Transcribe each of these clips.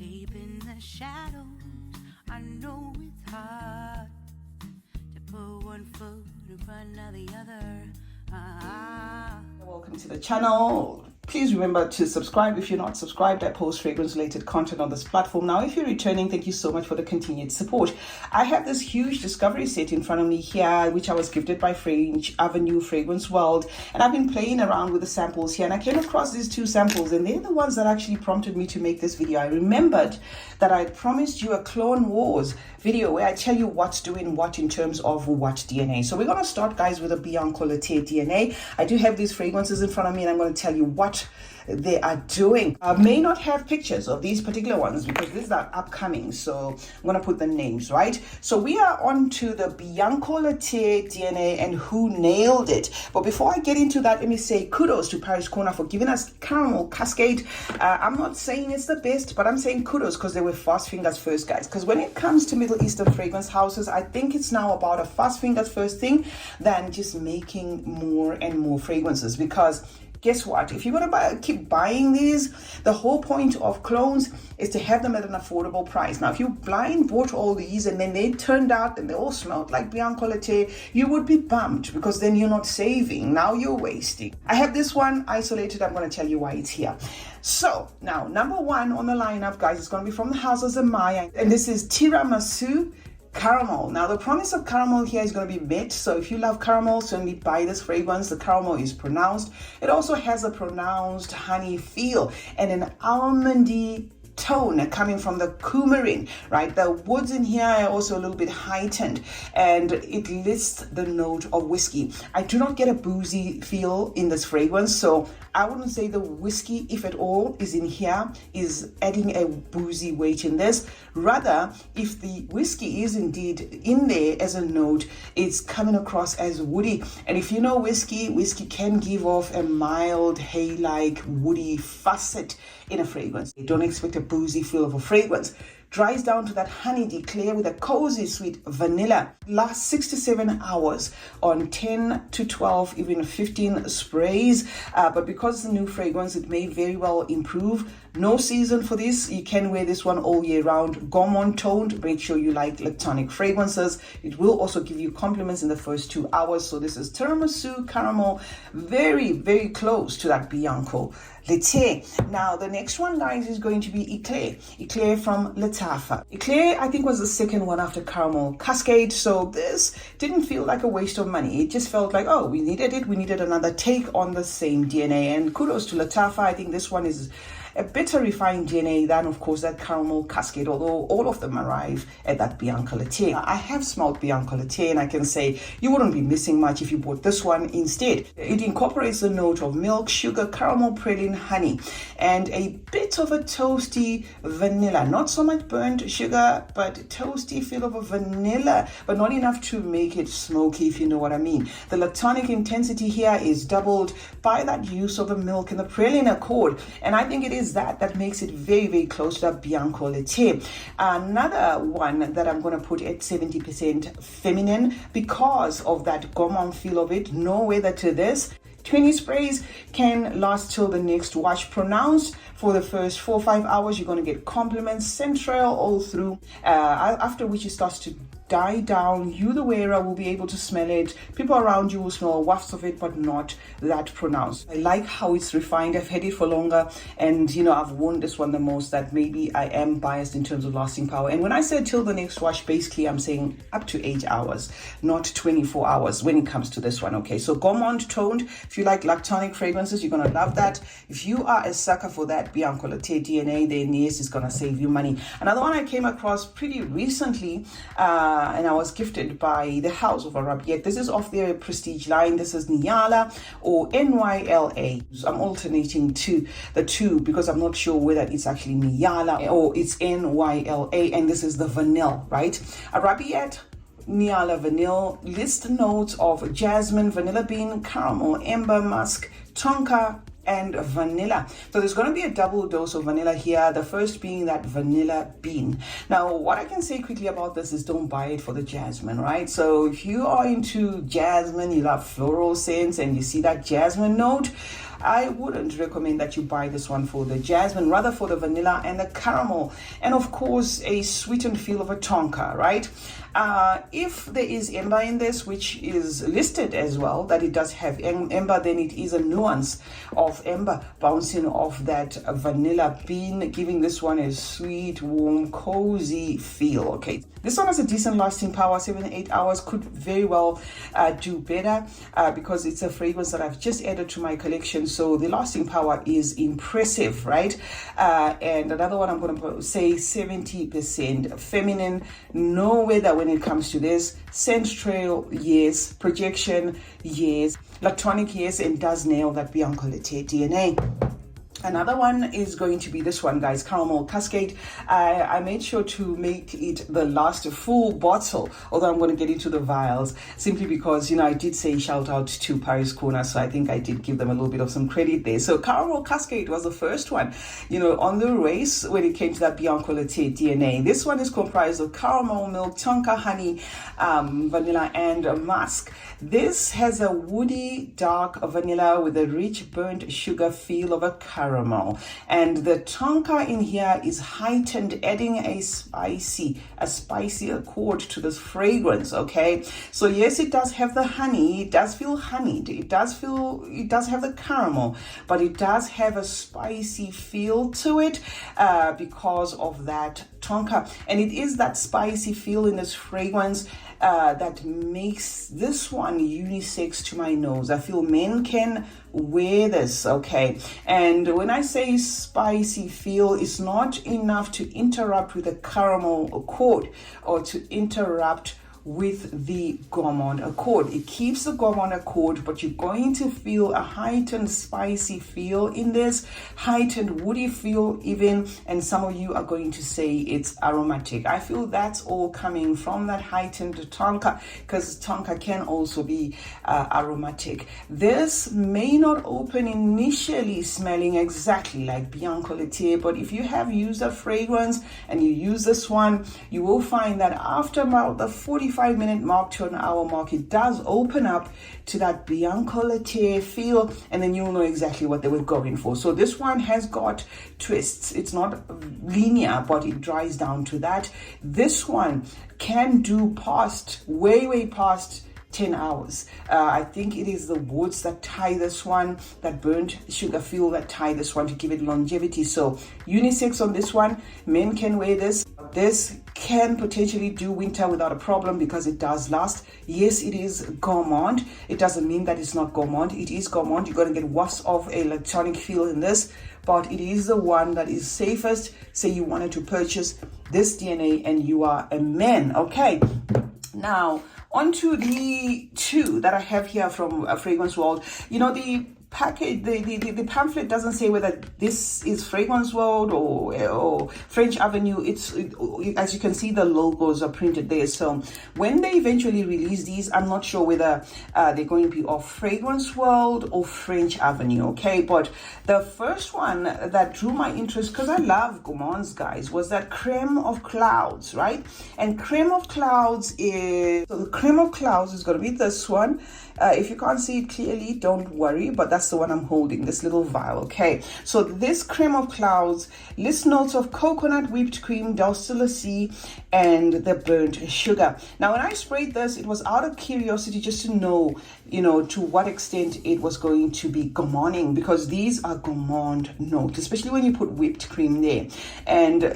Deep in the shadows, I know it's hard to put one foot in front of the other. Welcome to the channel. Please remember to subscribe if you're not subscribed. I post fragrance related content on this platform. Now, if you're returning, thank you so much for the continued support. I have this huge discovery set in front of me here, which I was gifted by French Avenue Fragrance World. And I've been playing around with the samples here, and I came across these two samples, and they're the ones that actually prompted me to make this video. I remembered that I promised you a Clone Wars video where I tell you what's doing what in terms of what DNA. So we're going to start, guys, with a Bianco Latte DNA. I do have these fragrances in front of me, and I'm going to tell you what they are doing. I may not have pictures of these particular ones because these are upcoming, so I'm going to put the names, right? So we are on to the Bianco Latte DNA and who nailed it. But before I get into that, let me say kudos to Paris Corner for giving us caramel cascade. I'm not saying it's the best, but I'm saying kudos because they were fast fingers first, guys. Because when it comes to Middle Eastern fragrance houses, I think it's now about a fast fingers first thing than just making more and more fragrances. Because guess what? If you're going to keep buying these, the whole point of clones is to have them at an affordable price. Now, if you blind bought all these and then they turned out and they all smelled like Bianco Latte, you would be bummed because then you're not saving. Now you're wasting. I have this one isolated. I'm going to tell you why it's here. So now, number one on the lineup, guys, is going to be from the house of Zimaya, and this is Tiramisu Caramel. Now, the promise of caramel here is going to be met. So if you love caramel, certainly buy this fragrance. The caramel is pronounced. It also has a pronounced honey feel and an almondy tone coming from the coumarin, right? The woods in here are also a little bit heightened, and it lists the note of whiskey. I do not get a boozy feel in this fragrance, so I wouldn't say the whiskey, if at all, is in here, is adding a boozy weight in this. Rather, if the whiskey is indeed in there as a note, it's coming across as woody. And if you know whiskey can give off a mild hay-like woody facet in a fragrance. You don't expect a boozy feel of a fragrance. Dries down to that honey eclaire with a cozy sweet vanilla. Lasts 6 to 7 hours on 10 to 12, even 15 sprays. But because it's a new fragrance, it may very well improve. No season for this. You can wear this one all year round. Gourmand toned. Make sure you like lactonic fragrances. It will also give you compliments in the first 2 hours. So this is tiramisu caramel. Very, very close to that Bianco Latte. Now, the next one, guys, is going to be eclaire. Eclaire from Lattafa. Eclaire, I think, was the second one after caramel cascade. So this didn't feel like a waste of money. It just felt like, oh, we needed it. We needed another take on the same DNA. And kudos to Lattafa. I think this one is a better refined DNA than, of course, that caramel cascade, although all of them arrive at that Bianco Latte. I have smelled Bianco Latte, and I can say you wouldn't be missing much if you bought this one instead. It incorporates a note of milk, sugar, caramel, praline, honey, and a bit of a toasty vanilla. Not so much burnt sugar, but toasty feel of a vanilla, but not enough to make it smoky, if you know what I mean. The lactonic intensity here is doubled by that use of the milk and the praline accord, and I think it is that makes it very, very close to that Bianco Latte. Another one that I'm going to put at 70% feminine because of that gourmand feel of it. No weather to this. 20 sprays can last till the next wash. Pronounced for the first 4 or 5 hours. You're going to get compliments central all through, after which it starts to die down. You, the wearer, will be able to smell it. People around you will smell wafts of it, but not that pronounced. I like how it's refined. I've had it for longer, and I've worn this one the most. That maybe I am biased in terms of lasting power. And when I say till the next wash, basically I'm saying up to 8 hours, not 24 hours when it comes to this one. Okay, so gourmand toned. If you like lactonic fragrances, you're gonna love that. If you are a sucker for that Bianco Latte DNA, then yes, it's gonna save you money. Another one I came across pretty recently, and I was gifted by the house of Arabette. This is off their prestige line. This is Niala or NYLA. I'm alternating the two because I'm not sure whether it's actually Niala or it's NYLA, and this is the vanilla, right? Arabette Niala Vanille list notes of jasmine, vanilla bean, caramel, amber, musk, tonka, and vanilla. So there's going to be a double dose of vanilla here, the first being that vanilla bean. Now, what I can say quickly about this is don't buy it for the jasmine, right? So if you are into jasmine, you love floral scents, and you see that jasmine note, I wouldn't recommend that you buy this one for the jasmine, rather for the vanilla and the caramel, and of course a sweetened feel of a tonka, right? If there is ember in this, which is listed as well, that it does have ember, then it is a nuance of ember bouncing off that vanilla bean, giving this one a sweet, warm, cozy feel. Okay, this one has a decent lasting power, 7-8 hours. Could very well do better because it's a fragrance that I've just added to my collection, so the lasting power is impressive, right? And another one, I'm going to say 70% feminine, no weather when it comes to this. Scent trail, yes. Projection, yes. Lactonic, yes, and does nail that Bianco-Latte DNA. Another one is going to be this one, guys, Caramel Cascade. I made sure to make it the last full bottle, although I'm going to get into the vials, simply because, I did say shout out to Paris Corner, so I think I did give them a little bit of some credit there. So Caramel Cascade was the first one, on the race when it came to that Bianco-Latte DNA. This one is comprised of caramel, milk, tonka, honey, vanilla, and musk. This has a woody, dark vanilla with a rich burnt sugar feel of a caramel. And the tonka in here is heightened, adding a spicy accord to this fragrance, okay? So yes, it does have the honey. It does feel honeyed. It does have the caramel, but it does have a spicy feel to it because of that tonka. And it is that spicy feel in this fragrance that makes this one unisex to my nose. I feel men can wear this, okay? And when I say spicy feel, it's not enough to interrupt with a caramel accord or to interrupt with the gourmand accord. It keeps the gourmand accord, but you're going to feel a heightened spicy feel in this, heightened woody feel even, and some of you are going to say it's aromatic. I feel that's all coming from that heightened tonka, because tonka can also be aromatic. This may not open initially smelling exactly like Bianco-Latte, but if you have used a fragrance and you use this one, you will find that after about the 45-minute mark to an hour mark, it does open up to that Bianco-Latte feel, and then you'll know exactly what they were going for. So this one has got twists. It's not linear, but it dries down to that. This one can do way past 10 hours. I think it is the woods that tie this one, that burnt sugar feel that tie this one to give it longevity. So unisex on this one. Men can wear this. This can potentially do winter without a problem because it does last. Yes, it is gourmand. It doesn't mean that it's not gourmand. It is gourmand. You're going to get wafts of a lactonic feel in this, but it is the one that is safest. Say you wanted to purchase this DNA and you are a man. Okay, now on to the two that I have here from Fragrance World. The package, the pamphlet doesn't say whether this is Fragrance World or French Avenue. As you can see, the logos are printed there. So when they eventually release these, I'm not sure whether they're going to be of Fragrance World or French Avenue, okay? But the first one that drew my interest, because I love gourmands, guys, was that Creme of Clouds, right? And Creme of Clouds is going to be this one. If you can't see it clearly, don't worry, but that's the one I'm holding, this little vial, okay? So this Creme of Clouds lists notes of coconut, whipped cream, dulce and the burnt sugar. Now, when I sprayed this, it was out of curiosity just to know, to what extent it was going to be gourmanding, because these are gourmand notes, especially when you put whipped cream there. And,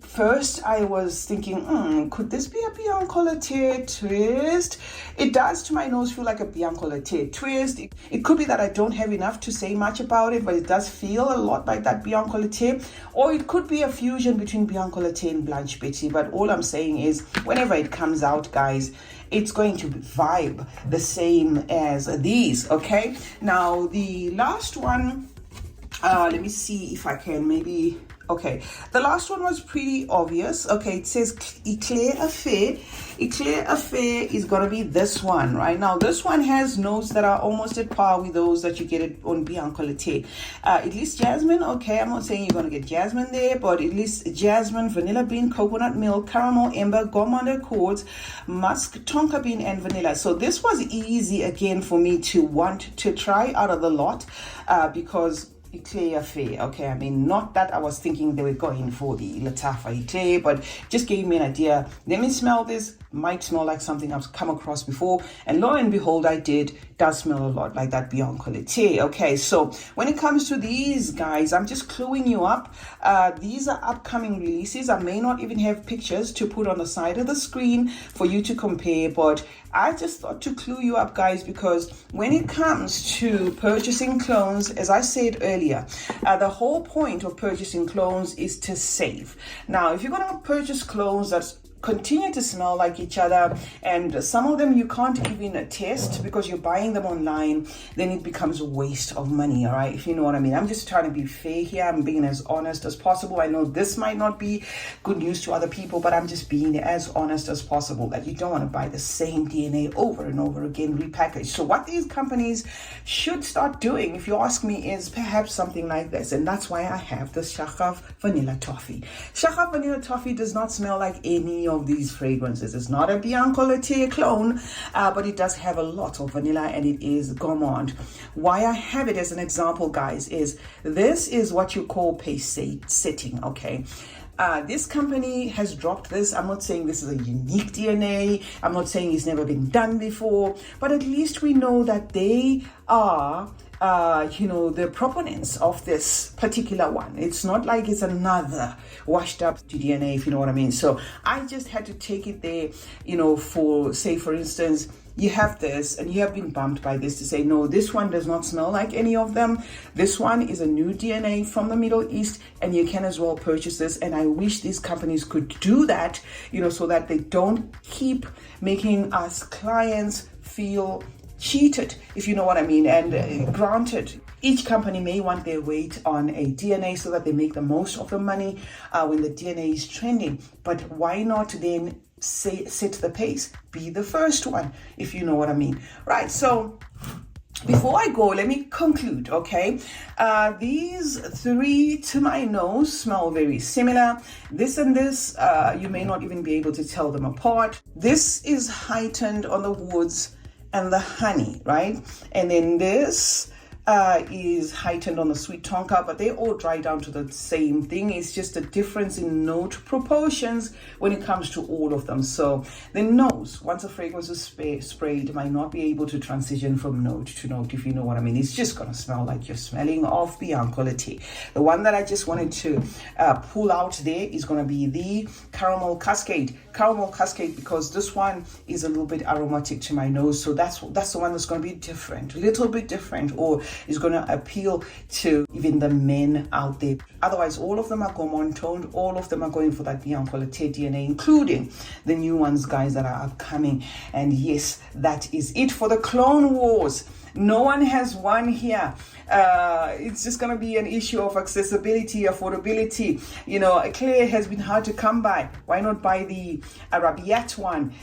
first I was thinking, could this be a Bianco-Latte twist? It does, to my nose, feel like a Bianco-Latte twist. It could be that I don't have enough to say much about it, but it does feel a lot like that Bianco-Latte. Or it could be a fusion between Bianco-Latte and Blanche Betty. But all I'm saying is, whenever it comes out, guys, it's going to vibe the same as these, okay? Now, the last one, let me see if I can maybe... Okay, the last one was pretty obvious. Okay, it says Eclaire Affair. Eclaire Affair is going to be this one, right? Now, this one has notes that are almost at par with those that you get it on Bianco Latte. At least jasmine, okay, I'm not saying you're going to get jasmine there, but at least jasmine, vanilla bean, coconut milk, caramel, amber, gourmand accords, musk, tonka bean, and vanilla. So this was easy again for me to want to try out of the lot because Eclaire Affair, okay, I mean, not that I was thinking they were going for the Lattafa Eclaire, but just gave me an idea. Let me smell this. Might smell like something I've come across before, and lo and behold, I did. Does smell a lot like that Bianco Latte. Okay, so when it comes to these guys, I'm just cluing you up. These are upcoming releases. I may not even have pictures to put on the side of the screen for you to compare, but I just thought to clue you up, guys, because when it comes to purchasing clones, as I said earlier, the whole point of purchasing clones is to save. Now, if you're going to purchase clones that's continue to smell like each other, and some of them you can't even test because you're buying them online, then it becomes a waste of money. All right, if you know what I mean. I'm just trying to be fair here. I'm being as honest as possible. I know this might not be good news to other people, but I'm just being as honest as possible that you don't want to buy the same DNA over and over again repackaged. So what these companies should start doing, if you ask me, is perhaps something like this, and that's why I have the Shachaf Vanilla Toffee. Shachaf Vanilla Toffee does not smell like any of these fragrances. It's not a Bianco Latte clone, but it does have a lot of vanilla, and it is gourmand. Why I have it as an example, guys, is this is what you call pace setting. Okay, this company has dropped this. I'm not saying this is a unique DNA. I'm not saying it's never been done before, but at least we know that they are the proponents of this particular one. It's not like it's another washed up DNA, if you know what I mean. So I just had to take it there, for, say, for instance, you have this and you have been bumped by this to say, no, this one does not smell like any of them. This one is a new DNA from the Middle East, and you can as well purchase this. And I wish these companies could do that, so that they don't keep making us clients feel cheated, if you know what I mean. And granted, each company may want their weight on a DNA so that they make the most of the money when the DNA is trending. But why not then set the pace? Be the first one, if you know what I mean. Right, so before I go, let me conclude, okay? These three, to my nose, smell very similar. This and this, you may not even be able to tell them apart. This is heightened on the woods and the honey, right? And then this is heightened on the sweet tonka, but they all dry down to the same thing. It's just a difference in note proportions when it comes to all of them. So the nose, once a fragrance is sprayed, might not be able to transition from note to note, if you know what I mean. It's just going to smell like you're smelling of Bianco Latte. The one that I just wanted to pull out there is going to be the Caramel Cascade. Caramel Cascade, because this one is a little bit aromatic to my nose. So that's the one that's going to be different, a little bit different, or is going to appeal to even the men out there. Otherwise, all of them are gourmand toned. All of them are going for that Bianco Latte DNA, including the new ones, guys, that are upcoming. And yes, that is it for the Clone Wars. No one has won here. It's just going to be an issue of accessibility, affordability. Eclaire has been hard to come by. Why not buy the Arabette one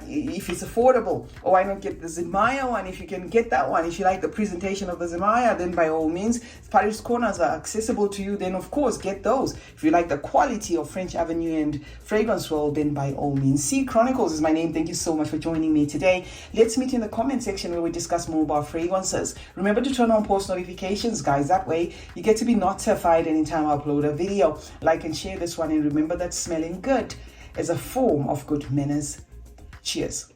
if it's affordable? Or why not get the Zimaya one if you can get that one? If you like the presentation of the Zimaya, then by all means, if Paris corners are accessible to you, then of course get those. If you like the quality of French Avenue and Fragrance World, then by all means. CeeChronicles is my name. Thank you so much for joining me today. Let's meet in the comment section where we discuss more about fragrances. Remember to turn on post notifications, guys. That way you get to be notified anytime I upload a video. Like and share this one, and remember that smelling good is a form of good manners. Cheers.